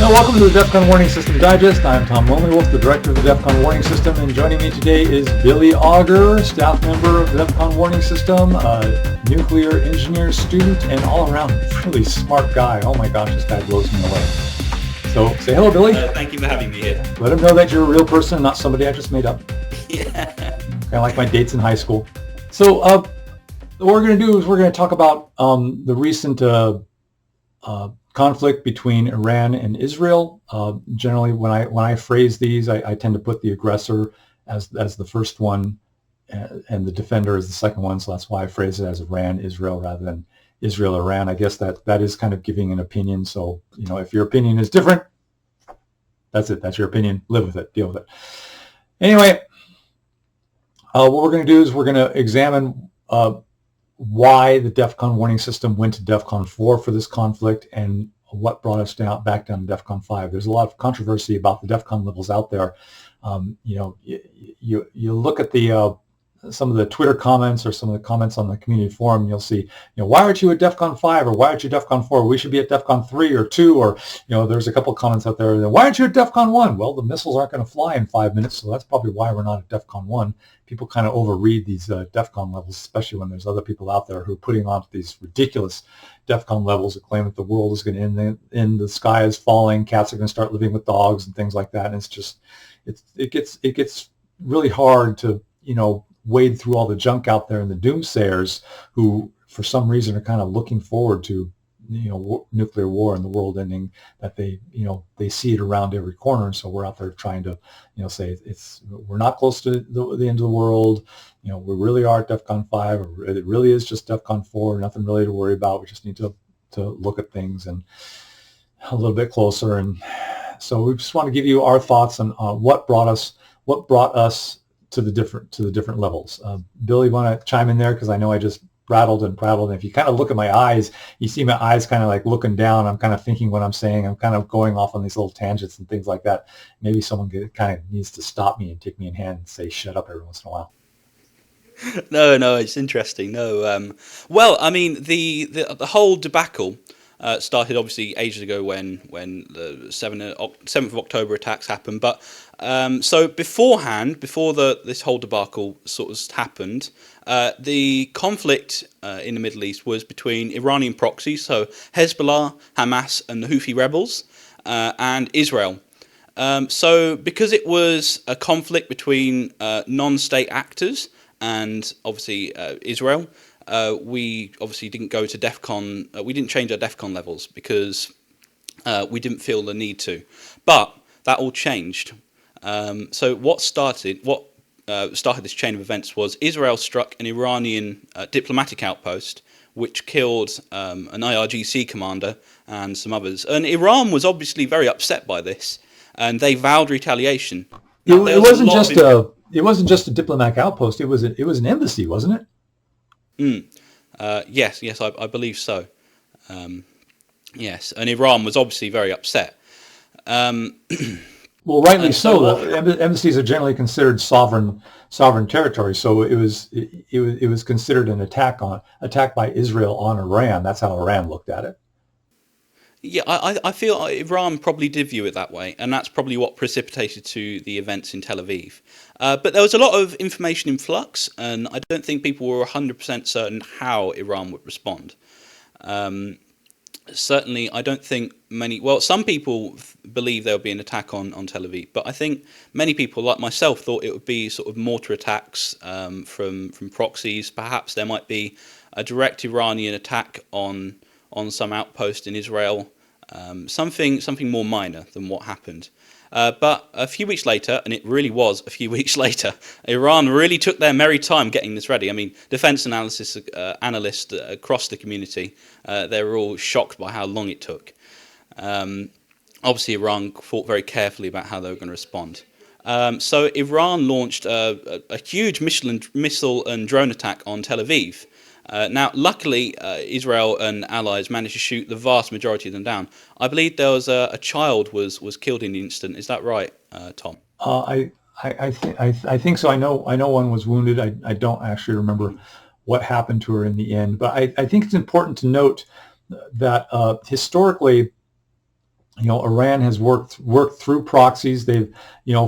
Hello, welcome to the DEFCON Warning System Digest. I'm Tom Lonelywolf, the director of the DEFCON Warning System, and joining me today is Billy Auger, staff member of the DEFCON Warning System, a nuclear engineer student, and all-around really smart guy. Oh my gosh, this guy blows me away. So say hello, Billy. Thank you for having me here. Let him know that you're a real person, not somebody I just made up. Yeah. Kind of like my dates in high school. So what we're going to do is we're going to talk about the recent conflict between Iran and Israel. Generally, when I phrase these, I tend to put the aggressor as the first one, and the defender as the second one. So that's why I phrase it as Iran, Israel, rather than Israel, Iran. I guess that is kind of giving an opinion. So if your opinion is different, that's it. That's your opinion. Live with it. Deal with it. Anyway, what we're going to do is we're going to examine why the DEFCON warning system went to DEFCON 4 for this conflict and what brought us back down to DEFCON 5. There's a lot of controversy about the DEFCON levels out there. You look at some of the Twitter comments or some of the comments on the community forum, and you'll see, why aren't you at DEFCON 5 or why aren't you DEFCON 4? We should be at DEFCON 3 or 2, or, there's a couple of comments out there. Why aren't you at DEFCON 1? Well, the missiles aren't going to fly in 5 minutes, so that's probably why we're not at DEFCON 1. People kind of overread these DEFCON levels, especially when there's other people out there who are putting on these ridiculous DEFCON levels that claim that the world is going to end, the sky is falling, cats are going to start living with dogs and things like that. And it's just, it gets really hard to, wade through all the junk out there and the doomsayers who, for some reason, are kind of looking forward to, nuclear war and the world ending, that they see it around every corner. And so we're out there trying to, say we're not close to the end of the world. We really are at DEFCON 5. It really is just DEFCON 4. Nothing really to worry about. We just need to look at things and a little bit closer. And so we just want to give you our thoughts on what brought us to the different levels. Billy, you want to chime in there? Because I know I just rattled and prattled. And if you kind of look at my eyes, you see my eyes kind of like looking down. I'm kind of thinking what I'm saying. I'm kind of going off on these little tangents and things like that. Maybe someone kind of needs to stop me and take me in hand and say, shut up every once in a while. No, it's interesting. No, well, I mean, the whole debacle started obviously ages ago when the 7th of October attacks happened. But so before this whole debacle sort of happened, the conflict in the Middle East was between Iranian proxies, so Hezbollah, Hamas, and the Houthi rebels, and Israel. So because it was a conflict between non-state actors and obviously Israel, we obviously didn't go to DEFCON. We didn't change our DEFCON levels because we didn't feel the need to. But that all changed. So what started this chain of events was Israel struck an Iranian diplomatic outpost, which killed an IRGC commander and some others. And Iran was obviously very upset by this, and they vowed retaliation. Now, it wasn't just a diplomatic outpost. It was an embassy, wasn't it? Yes, I believe so. Yes, and Iran was obviously very upset. Well, rightly so. Embassies are generally considered sovereign territory. So it was considered an attack by Israel on Iran. That's how Iran looked at it. Yeah, I feel Iran probably did view it that way, and that's probably what precipitated to the events in Tel Aviv. But there was a lot of information in flux, and I don't think people were 100% certain how Iran would respond. Certainly, I don't think some people believe there would be an attack on Tel Aviv, but I think many people, like myself, thought it would be sort of mortar attacks from proxies. Perhaps there might be a direct Iranian attack on some outpost in Israel, something more minor than what happened. But a few weeks later, and it really was a few weeks later, Iran really took their merry time getting this ready. I mean, defense analysts across the community, they were all shocked by how long it took. Obviously, Iran thought very carefully about how they were going to respond. So Iran launched a huge missile and drone attack on Tel Aviv. Now, luckily, Israel and allies managed to shoot the vast majority of them down. I believe there was a child was killed in the incident. Is that right, Tom? I think so. I know one was wounded. I don't actually remember what happened to her in the end. But I think it's important to note that historically, Iran has worked through proxies. They've,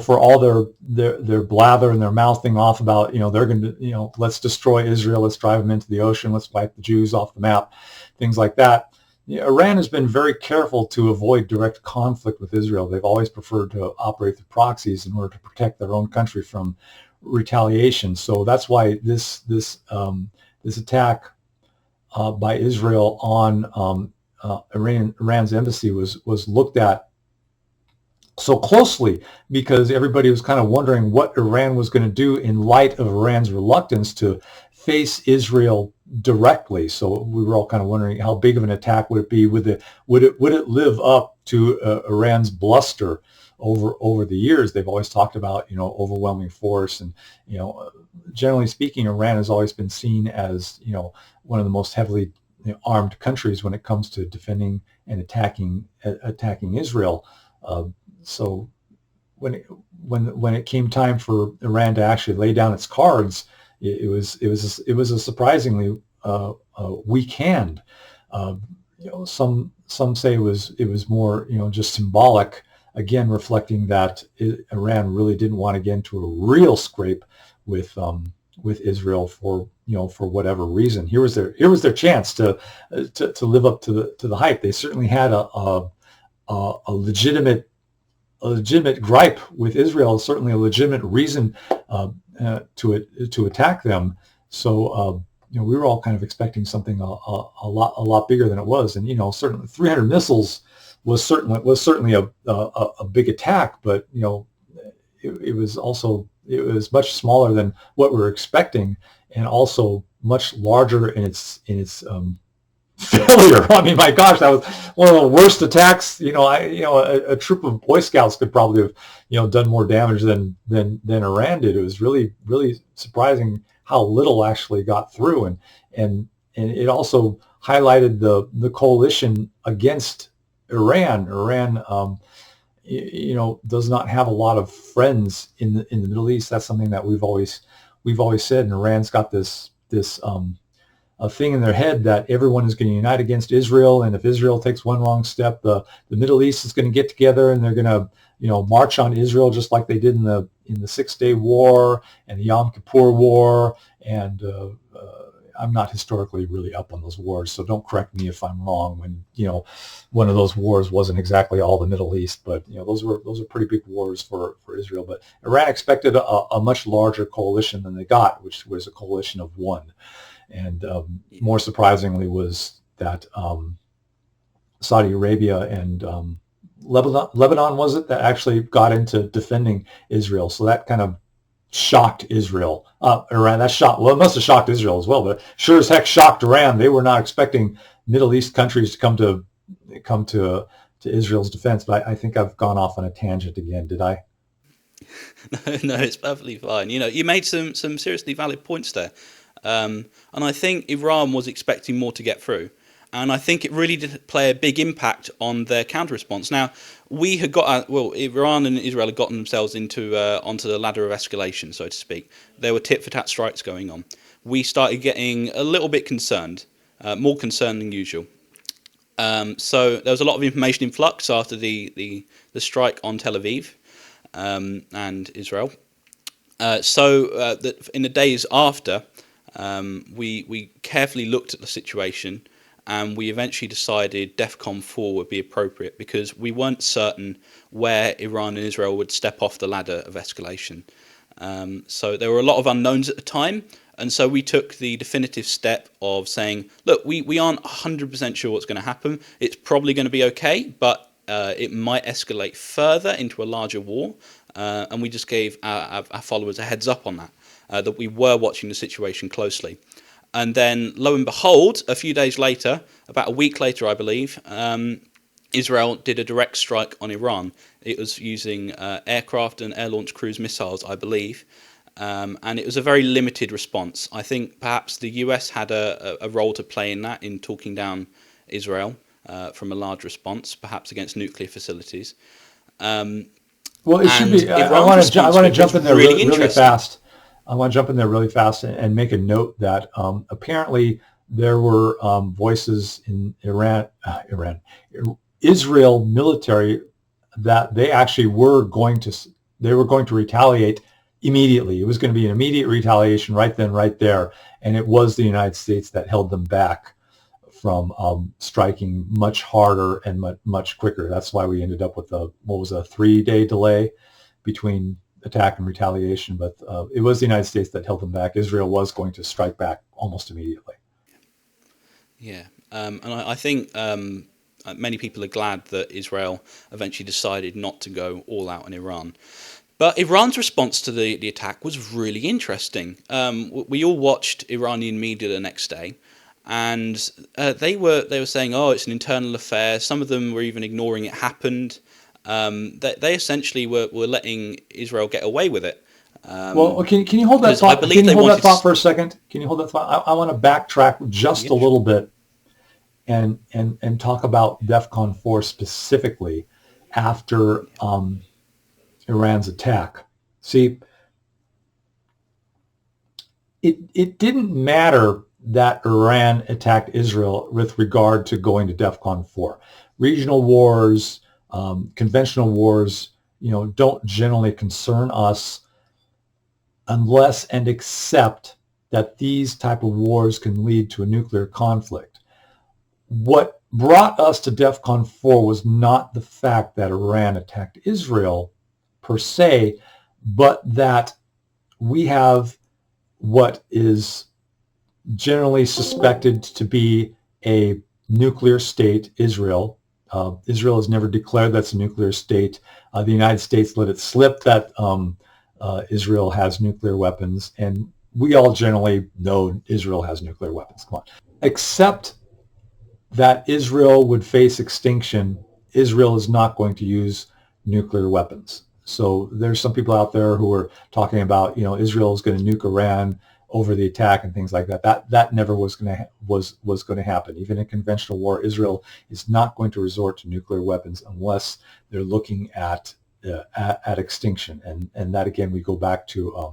for all their blather and their mouthing off about, they're going to, let's destroy Israel, let's drive them into the ocean, let's wipe the Jews off the map, things like that. Iran has been very careful to avoid direct conflict with Israel. They've always preferred to operate through proxies in order to protect their own country from retaliation. So that's why this attack by Israel on Iran's embassy was looked at so closely, because everybody was kind of wondering what Iran was going to do in light of Iran's reluctance to face Israel directly. So we were all kind of wondering how big of an attack would it be? Would it live up to Iran's bluster over the years? They've always talked about overwhelming force, and generally speaking, Iran has always been seen as one of the most heavily armed countries when it comes to defending and attacking Israel. So when it came time for Iran to actually lay down its cards, it was a surprisingly weak hand. Some say it was more just symbolic, again reflecting that Iran really didn't want to get into a real scrape with Israel for whatever reason. Here was their chance to live up to the hype. They certainly had a legitimate gripe with Israel, certainly a legitimate reason to attack them. So we were all kind of expecting something a lot bigger than it was, and certainly 300 missiles was certainly a big attack, but it was much smaller than what we were expecting, and also much larger in its failure. I mean, my gosh, that was one of the worst attacks. A troop of Boy Scouts could probably have done more damage than Iran did. It was really, really surprising how little actually got through, and it also highlighted the coalition against Iran. Iran does not have a lot of friends in the Middle East. That's something that we've always said. And Iran's got this a thing in their head that everyone is going to unite against Israel, and if Israel takes one wrong step, the Middle East is going to get together and they're going to march on Israel just like they did in the 6-Day War and the Yom Kippur War. And I'm not historically really up on those wars, so don't correct me if I'm wrong when one of those wars wasn't exactly all the Middle East, but those were pretty big wars for Israel. But Iran expected a much larger coalition than they got, which was a coalition of one. And more surprisingly was that Saudi Arabia and Lebanon was it that actually got into defending Israel. So that kind of shocked Israel. Iran, it must have shocked Israel as well, but sure as heck shocked Iran. They were not expecting Middle East countries to come to Israel's defense. But I think I've gone off on a tangent again. Did I? No, it's perfectly fine. You made some seriously valid points there. And I think Iran was expecting more to get through. And I think it really did play a big impact on their counter-response. Now, we had Iran and Israel had gotten themselves onto the ladder of escalation, so to speak. There were tit-for-tat strikes going on. We started getting a little bit concerned, more concerned than usual. So there was a lot of information in flux after the strike on Tel Aviv and Israel. That in the days after, we carefully looked at the situation, and we eventually decided DEFCON 4 would be appropriate because we weren't certain where Iran and Israel would step off the ladder of escalation. So there were a lot of unknowns at the time, and so we took the definitive step of saying, look, we aren't 100% sure what's going to happen. It's probably going to be okay, but it might escalate further into a larger war, and we just gave our followers a heads up on that we were watching the situation closely. And then, lo and behold, a few days later, about a week later, I believe, Israel did a direct strike on Iran. It was using aircraft and air-launched cruise missiles, I believe, and it was a very limited response. I think perhaps the US had a role to play in that, in talking down Israel from a large response, perhaps against nuclear facilities. Well, it should be. I want to jump in there really fast. I want to jump in there really fast and make a note that apparently there were voices in Israel military that they actually were going to retaliate immediately. It was going to be an immediate retaliation right then, right there. And it was the United States that held them back from striking much harder and much quicker. That's why we ended up with a 3-day delay between attack and retaliation. But it was the United States that held them back. Israel was going to strike back almost immediately. Yeah, and I think many people are glad that Israel eventually decided not to go all out on Iran. But Iran's response to the attack was really interesting. We all watched Iranian media the next day, and they were saying, "Oh, it's an internal affair." Some of them were even ignoring it happened. They essentially were letting Israel get away with it. Well, can you hold that thought? Can you hold that thought for a second? Can you hold that thought? I want to backtrack just a little bit and talk about DEFCON 4 specifically after Iran's attack. See, it didn't matter that Iran attacked Israel with regard to going to DEFCON 4. Regional wars, conventional wars, don't generally concern us unless and except that these type of wars can lead to a nuclear conflict. What brought us to DEFCON 4 was not the fact that Iran attacked Israel per se, but that we have what is generally suspected to be a nuclear state, Israel. Israel has never declared that's a nuclear state. The United States let it slip that Israel has nuclear weapons, and we all generally know Israel has nuclear weapons. Come on. Except that Israel would face extinction, Israel is not going to use nuclear weapons. So there's some people out there who are talking about, Israel is going to nuke Iran over the attack and things like that. That never was going to happen. Even in conventional war, Israel is not going to resort to nuclear weapons unless they're looking at extinction. And that again, we go back to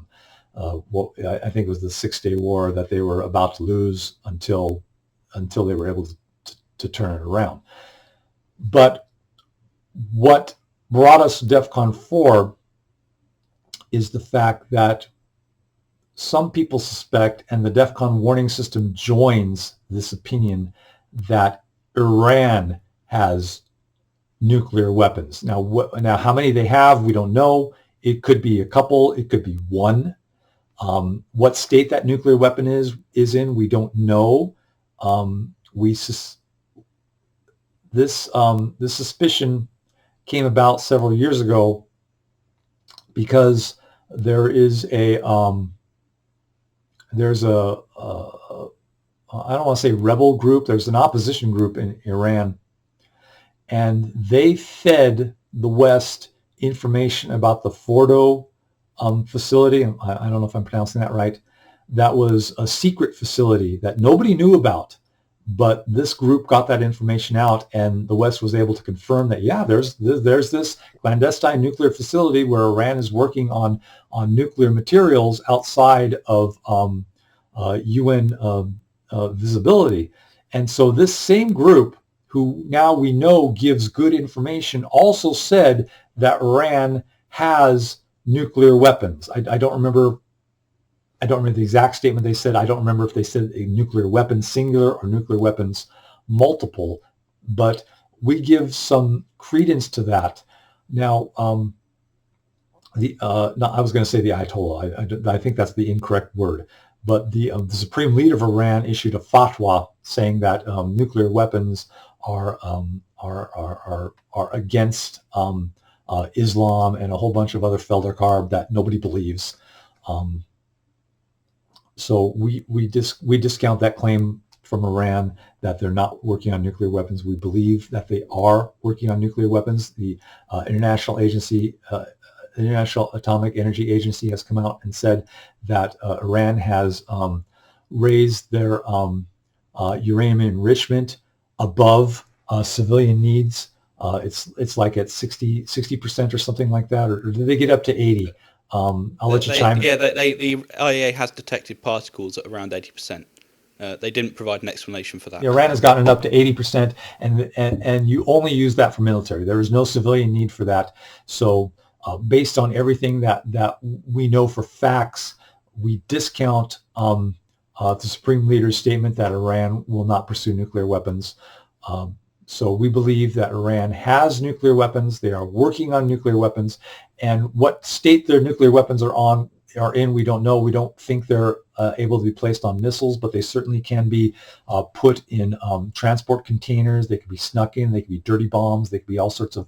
what I think was the 6-day war that they were about to lose until they were able to turn it around. But what brought us to DEFCON 4 is the fact that some people suspect, and the DEFCON warning system joins this opinion, that Iran has nuclear weapons. Now how many they have, we don't know. It could be a couple. It could be one. What state that nuclear weapon is in, we don't know. This suspicion came about several years ago because there's a I don't want to say rebel group. There's an opposition group in Iran, and they fed the West information about the Fordo facility. I don't know if I'm pronouncing that right. That was a secret facility that nobody knew about, but this group got that information out, and the West was able to confirm that, yeah, there's this clandestine nuclear facility where Iran is working on nuclear materials outside of UN visibility. And so this same group, who now we know gives good information, also said that Iran has nuclear weapons. I don't remember the exact statement they said. I don't remember if they said a nuclear weapon singular or nuclear weapons multiple, but we give some credence to that. Now, I was going to say the Ayatollah. I think that's the incorrect word. But the supreme leader of Iran issued a fatwa saying that nuclear weapons are against Islam and a whole bunch of other Feldercarb that nobody believes. So we discount that claim from Iran that they're not working on nuclear weapons. We believe that they are working on nuclear weapons. The International Atomic Energy Agency has come out and said that Iran has raised their uranium enrichment above civilian needs. It's like at 60% or something like that, or did they get up to 80? I'll let you chime in. Yeah, the IAEA has detected particles at around 80%. They didn't provide an explanation for that. Iran has gotten it up to 80%, and you only use that for military. There is no civilian need for that. So based on everything that we know for facts, we discount the Supreme Leader's statement that Iran will not pursue nuclear weapons. So we believe that Iran has nuclear weapons. They are working on nuclear weapons, and what state their nuclear weapons are in, we don't know. We don't think they're able to be placed on missiles, but they certainly can be put in transport containers. They could be snuck in. They could be dirty bombs. They could be all sorts of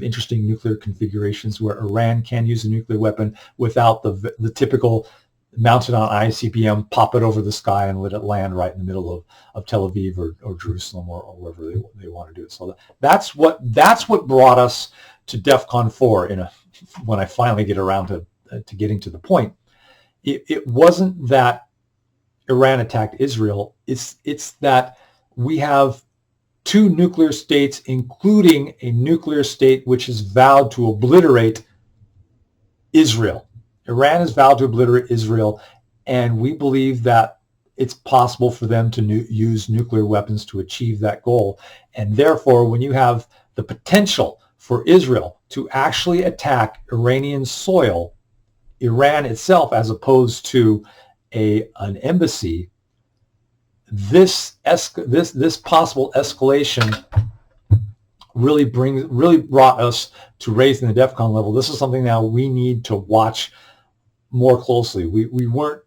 interesting nuclear configurations where Iran can use a nuclear weapon without the typical mounted on ICBM, pop it over the sky and let it land right in the middle of Tel Aviv or Jerusalem or wherever they want to do it. So that's what brought us to DEFCON 4 when I finally get around to getting to the point. It wasn't that Iran attacked Israel. It's that we have two nuclear states, including a nuclear state which has vowed to obliterate Israel. Iran has vowed to obliterate Israel, and we believe that it's possible for them to use nuclear weapons to achieve that goal. And therefore, when you have the potential for Israel to actually attack Iranian soil, Iran itself, as opposed to an embassy, this possible escalation really brought us to raising the DEFCON level. This is something now we need to watch more closely. We weren't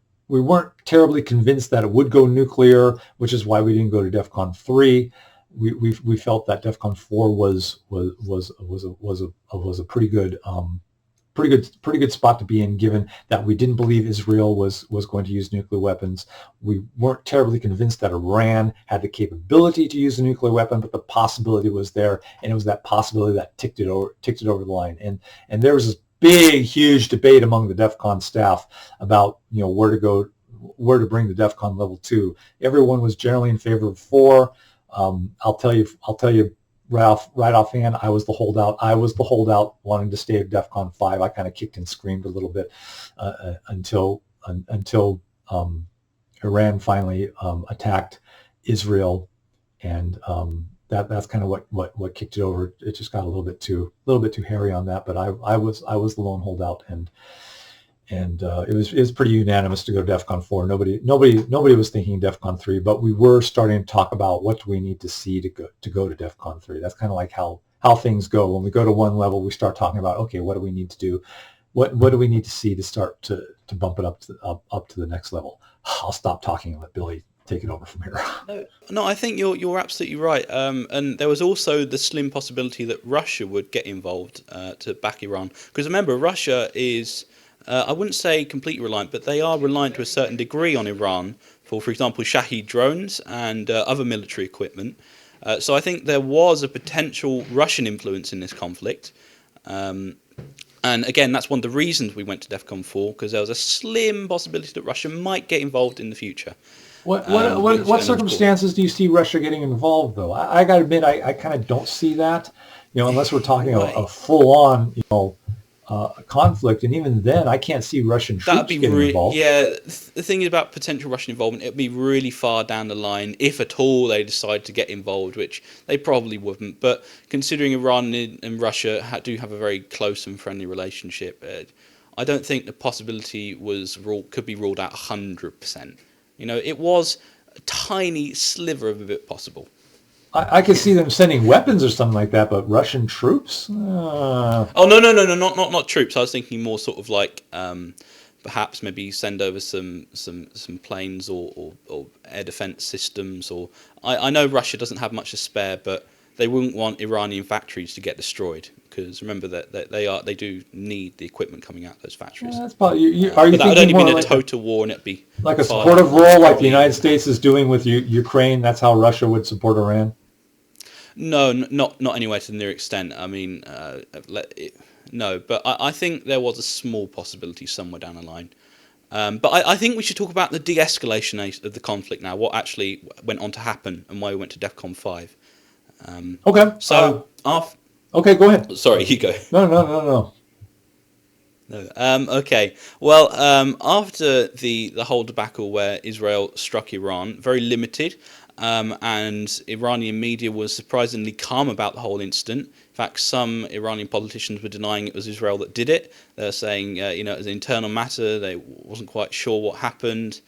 terribly convinced that it would go nuclear, which is why we didn't go to DEFCON 3. We felt that DEFCON 4 was a pretty good spot to be in, given that we didn't believe Israel was going to use nuclear weapons. We weren't terribly convinced that Iran had the capability to use a nuclear weapon, but the possibility was there, and it was that possibility that ticked it over the line. And there was this big, huge debate among the DEFCON staff about where to bring the DEFCON level 2. Everyone was generally in favor of 4. I'll tell you right offhand, I was the holdout wanting to stay at DEFCON 5. I kind of kicked and screamed a little bit until Iran finally attacked Israel, and that's kind of what kicked it over. It just got a little bit too hairy on that. But I was the lone holdout, and it was pretty unanimous to go to DEFCON 4. Nobody was thinking DEFCON 3, but we were starting to talk about what do we need to see to go to DEFCON 3. That's kind of like how things go. When we go to one level, we start talking about, okay, what do we need to do? What do we need to see to start to bump it up to the next level? I'll stop talking and let Billy take it over from here. No, I think you're absolutely right. And there was also the slim possibility that Russia would get involved to back Iran, because remember, Russia is, I wouldn't say completely reliant, but they are reliant to a certain degree on Iran for example, Shahed drones and other military equipment. So I think there was a potential Russian influence in this conflict. And again, that's one of the reasons we went to DEFCON 4, because there was a slim possibility that Russia might get involved in the future. What circumstances do you see Russia getting involved, though? I got to admit, I kind of don't see that, unless we're talking a full-on, conflict, and even then, I can't see Russian troops getting involved. Yeah, the thing about potential Russian involvement, it'd be really far down the line, if at all they decide to get involved, which they probably wouldn't. But considering Iran and Russia do have a very close and friendly relationship, I don't think the possibility could be ruled out 100%. It was a tiny sliver of it possible. I could see them sending weapons or something like that, but Russian troops? Oh, no, not troops. I was thinking more sort of like perhaps maybe send over some planes or air defense systems. Or I know Russia doesn't have much to spare, but they wouldn't want Iranian factories to get destroyed, because remember that they do need the equipment coming out of those factories. Yeah, that's probably. But that would only be a total war, and it'd be like a supportive role, like the United States is doing with Ukraine. That's how Russia would support Iran. No, not anywhere to the near extent. I mean, no. But I think there was a small possibility somewhere down the line. But I think we should talk about the de-escalation of the conflict now. What actually went on to happen, and why we went to DEFCON 5. Okay. So, okay, go ahead. Sorry, you go. No. No. Okay. Well, after the whole debacle where Israel struck Iran, very limited, and Iranian media was surprisingly calm about the whole incident. In fact, some Iranian politicians were denying it was Israel that did it. They're saying, it was an internal matter. They wasn't quite sure what happened.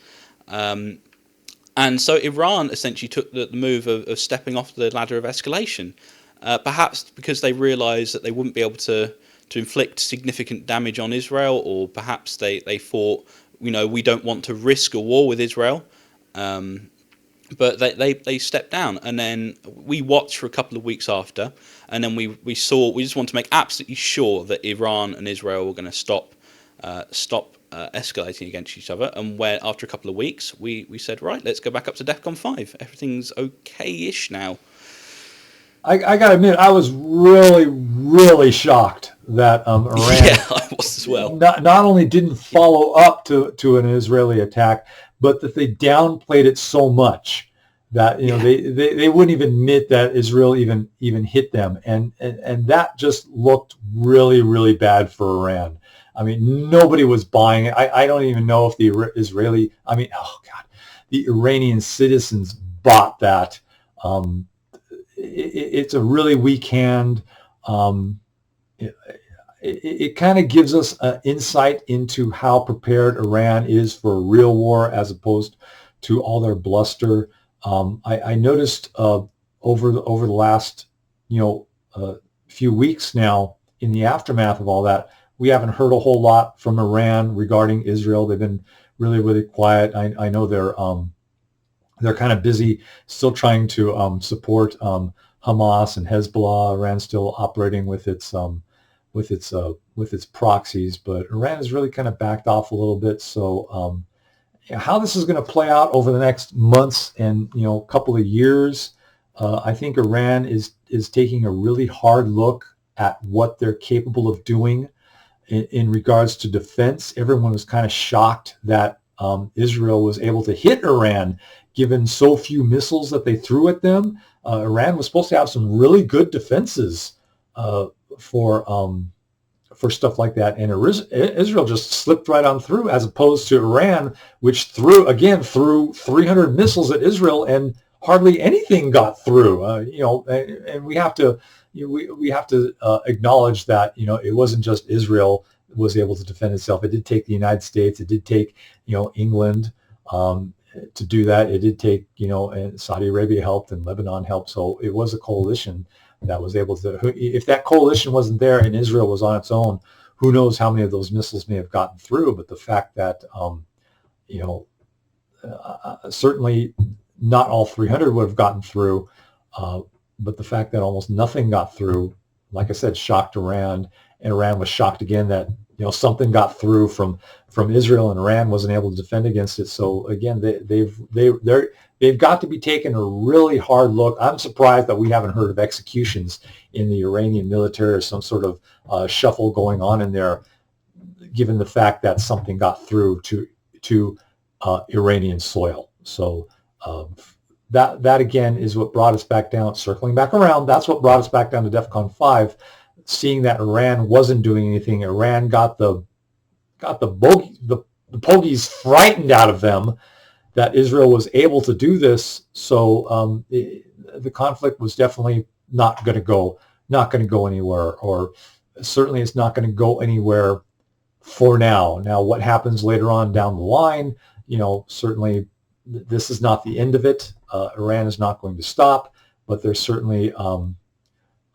And so Iran essentially took the move of stepping off the ladder of escalation, perhaps because they realised that they wouldn't be able to inflict significant damage on Israel, or perhaps they thought, we don't want to risk a war with Israel. But they stepped down, and then we watched for a couple of weeks after, and then we just want to make absolutely sure that Iran and Israel were going to stop escalating against each other. And where after a couple of weeks, we said, right, let's go back up to DEFCON 5. Everything's okay-ish now. I got to admit, I was really, really shocked that Iran yeah, I was as well. Not only didn't follow up to an Israeli attack, but that they downplayed it so much that they wouldn't even admit that Israel even hit them, and that just looked really, really bad for Iran. I mean, nobody was buying it. I don't even know if the the Iranian citizens bought that. It's a really weak hand. It kind of gives us an insight into how prepared Iran is for a real war as opposed to all their bluster. I noticed over the last few weeks now, in the aftermath of all that, we haven't heard a whole lot from Iran regarding Israel. They've been really, really quiet. I know they're kind of busy still trying to support Hamas and Hezbollah. Iran's still operating with its proxies, but Iran has really kind of backed off a little bit. So how this is going to play out over the next months and couple of years, I think Iran is taking a really hard look at what they're capable of doing in regards to defense. Everyone was kind of shocked that Israel was able to hit Iran given so few missiles that they threw at them. Iran was supposed to have some really good defenses for stuff like that, and Israel just slipped right on through, as opposed to Iran, which threw 300 missiles at Israel and hardly anything got through. And we have to acknowledge that it wasn't just Israel was able to defend itself. It did take the United States. It did take England to do that. It did take and Saudi Arabia helped and Lebanon helped. So it was a coalition that was able to. If that coalition wasn't there and Israel was on its own, who knows how many of those missiles may have gotten through. But the fact that certainly not all 300 would have gotten through, but the fact that almost nothing got through, like I said, shocked Iran, and Iran was shocked again that something got through from Israel, and Iran wasn't able to defend against it. So again, they've got to be taking a really hard look. I'm surprised that we haven't heard of executions in the Iranian military or some sort of shuffle going on in there, given the fact that something got through to Iranian soil. So that again is what brought us back down, circling back around. That's what brought us back down to DEFCON 5, seeing that Iran wasn't doing anything. Iran got the pogies frightened out of them that Israel was able to do this. So the conflict was definitely not going to go anywhere, or certainly it's not going to go anywhere for now. Now, what happens later on down the line, certainly this is not the end of it. Iran is not going to stop, but they're certainly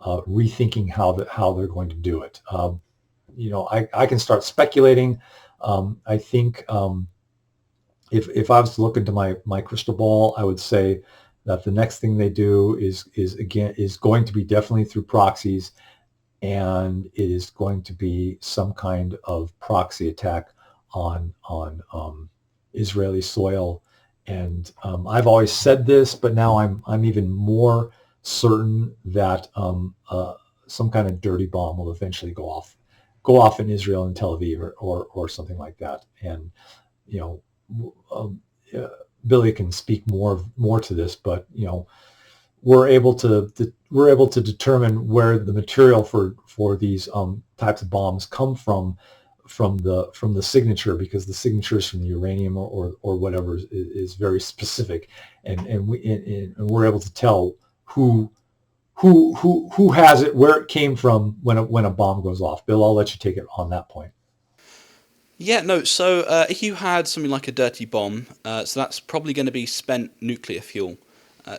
rethinking how they're going to do it. I can start speculating. I think if I was to look into my crystal ball, I would say that the next thing they do is going to be definitely through proxies, and it is going to be some kind of proxy attack on Israeli soil. And I've always said this, but now I'm even more certain that some kind of dirty bomb will eventually go off in Israel and Tel Aviv or something like that. And Billy can speak more to this, but we're able to determine where the material for these types of bombs come from from the signature, because the signatures from the uranium or whatever is very specific, and we're able to tell who has it, where it came from when a bomb goes off. Bill, I'll let you take it on that point. Yeah, no. So if you had something like a dirty bomb, so that's probably going to be spent nuclear fuel.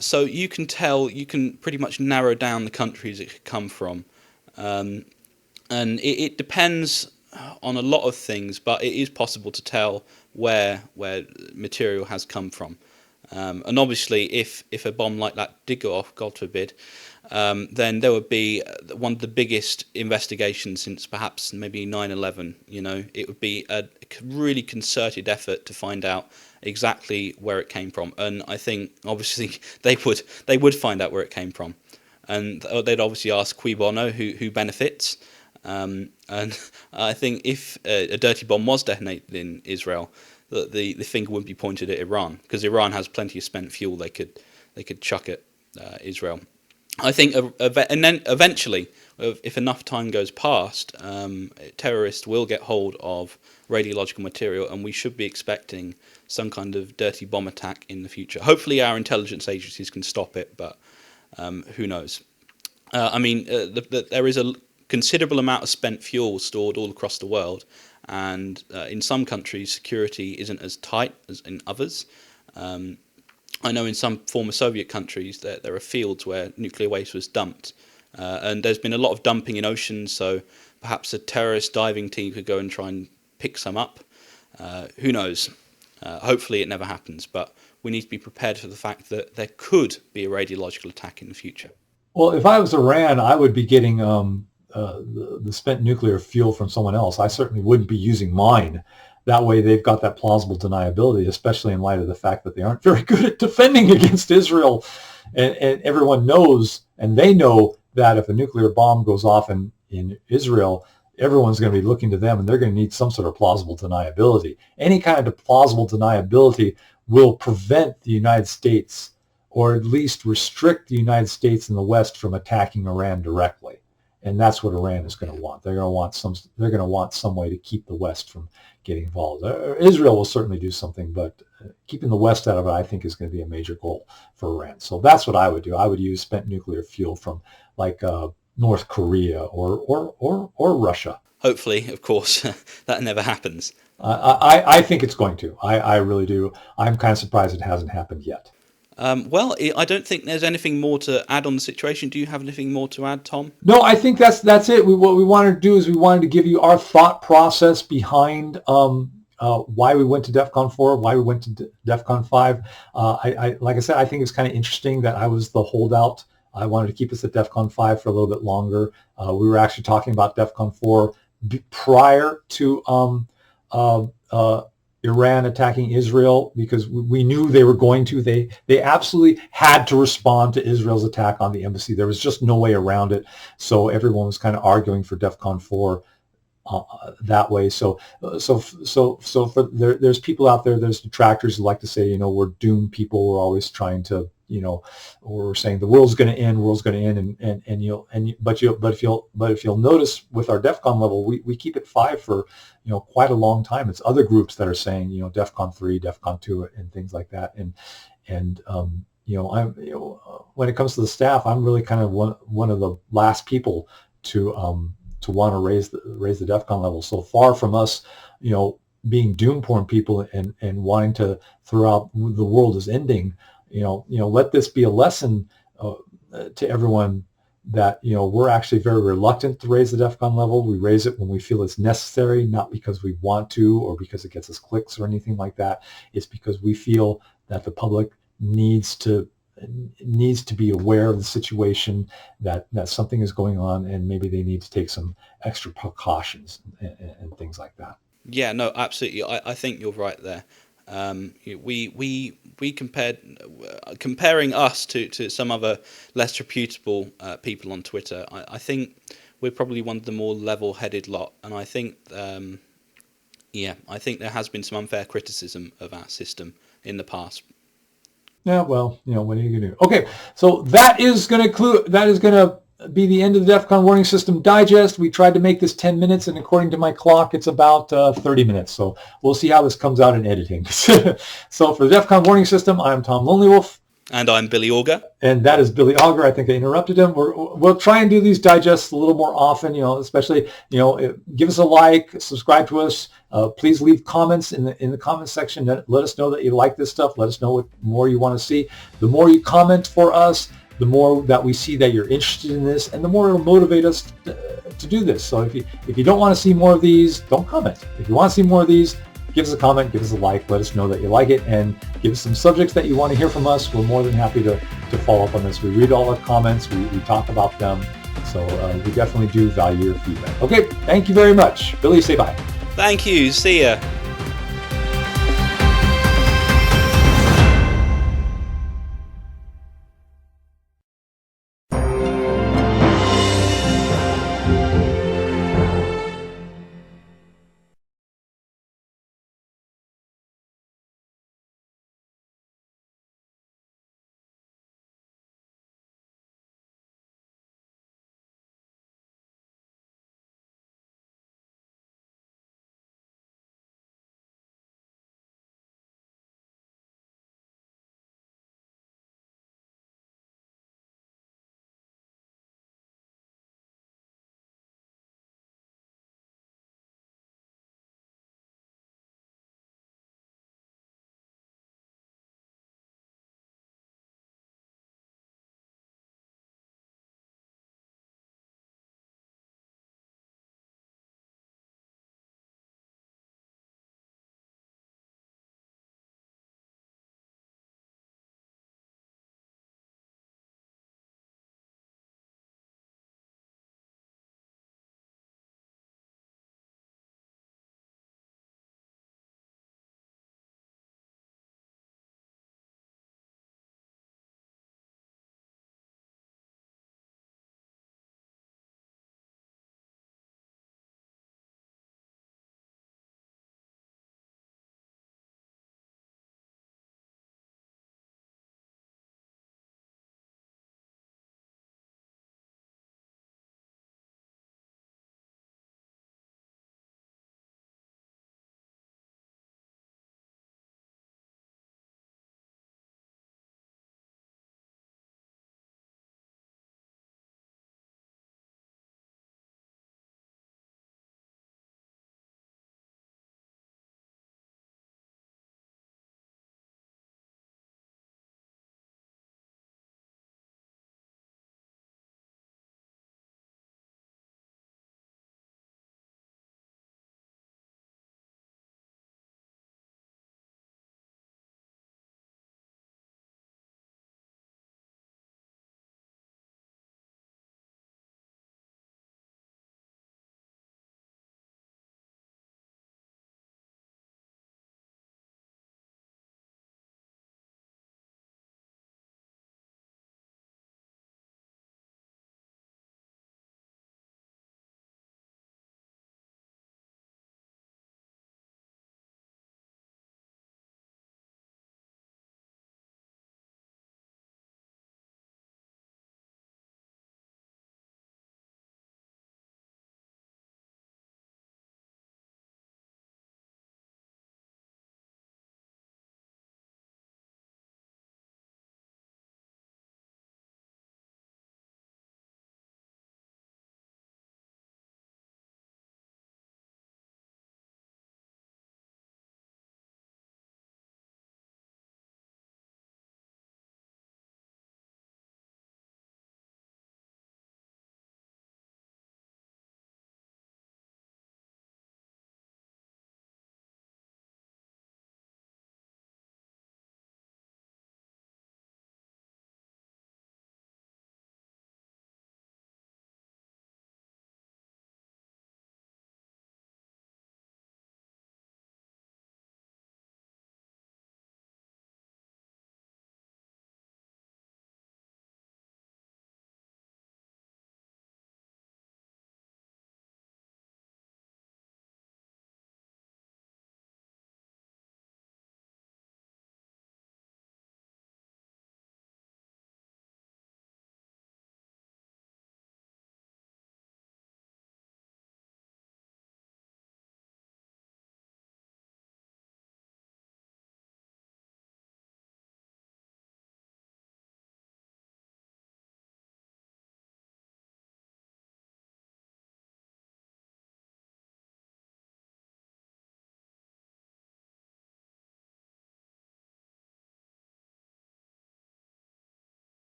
So you can tell, you can pretty much narrow down the countries it could come from, and it depends on a lot of things, but it is possible to tell where material has come from. And obviously, if a bomb like that did go off, God forbid, then there would be one of the biggest investigations since perhaps maybe 9/11. You know, it would be a really concerted effort to find out exactly where it came from, and I think obviously they would find out where it came from, and they'd obviously ask cui bono, who benefits. And I think if a dirty bomb was detonated in Israel, the finger wouldn't be pointed at Iran, because Iran has plenty of spent fuel they could chuck at Israel. I think, and then eventually, if enough time goes past, terrorists will get hold of radiological material, and we should be expecting some kind of dirty bomb attack in the future. Hopefully, our intelligence agencies can stop it, but who knows? I mean, there is a considerable amount of spent fuel stored all across the world, and in some countries security isn't as tight as in others. I know in some former Soviet countries there are fields where nuclear waste was dumped, and there's been a lot of dumping in oceans, so perhaps a terrorist diving team could go and try and pick some up. Who knows? Hopefully it never happens, but we need to be prepared for the fact that there could be a radiological attack in the future. Well, if I was Iran, I would be getting the spent nuclear fuel from someone else. I certainly wouldn't be using mine. That way they've got that plausible deniability, especially in light of the fact that they aren't very good at defending against Israel. And everyone knows, and they know, that if a nuclear bomb goes off in Israel, everyone's going to be looking to them, and they're going to need some sort of plausible deniability. Any kind of plausible deniability will prevent the United States, or at least restrict the United States and the West from attacking Iran directly. And that's what Iran is going to want. They're going to want some way to keep the West from getting involved. Israel will certainly do something, but keeping the West out of it, I think, is going to be a major goal for Iran. So that's what I would do. I would use spent nuclear fuel from like North Korea or Russia. Hopefully, of course, that never happens. I think it's going to. I really do. I'm kind of surprised it hasn't happened yet. Well, I don't think there's anything more to add on the situation. Do you have anything more to add, Tom? No, I think that's it. What we wanted to do is we wanted to give you our thought process behind why we went to DEFCON 4, why we went to DEFCON 5. Like I said, I think it's kind of interesting that I was the holdout. I wanted to keep us at DEFCON 5 for a little bit longer. We were actually talking about DEFCON 4 prior to Iran attacking Israel, because we knew they were going to. They absolutely had to respond to Israel's attack on the embassy. There was just no way around it. So everyone was kind of arguing for DEFCON 4 that way. So for there's people out there, there's detractors who like to say, we're doomed people. We're always trying to, we're saying the world's going to end, but if you'll notice with our DEFCON level, we keep it 5 for quite a long time. It's other groups that are saying DEFCON 3, DEFCON 2, and things like that. And when it comes to the staff, I'm really kind of one of the last people to want to raise the DEFCON level. So far from us, being doom porn people and wanting to throw out the world is ending. Let this be a lesson to everyone that, we're actually very reluctant to raise the DEFCON level. We raise it when we feel it's necessary, not because we want to or because it gets us clicks or anything like that. It's because we feel that the public needs to be aware of the situation, that something is going on, and maybe they need to take some extra precautions and things like that. Yeah, no, absolutely. I think you're right there. We comparing us to some other less reputable people on Twitter. I think we're probably one of the more level-headed lot, and I think I think there has been some unfair criticism of our system in the past. Yeah, well, what are you going to do? Okay, so that is going to be the end of the DEFCON Warning System Digest. We tried to make this 10 minutes, and according to my clock, it's about 30 minutes. So we'll see how this comes out in editing. So for the DEFCON Warning System, I'm Tom Lonelywolf. And I'm Billy Auger. And that is Billy Auger. I think I interrupted him. We'll try and do these digests a little more often, especially, give us a like, subscribe to us. Please leave comments in the comment section. Let us know that you like this stuff. Let us know what more you want to see. The more you comment for us, the more that we see that you're interested in this, and the more it'll motivate us to do this. So if you don't want to see more of these, don't comment. If you want to see more of these, give us a comment, give us a like, let us know that you like it, and give us some subjects that you want to hear from us. We're more than happy to follow up on this. We read all our comments, we talk about them, so we definitely do value your feedback. Okay, thank you very much. Billy, say bye. Thank you, see ya.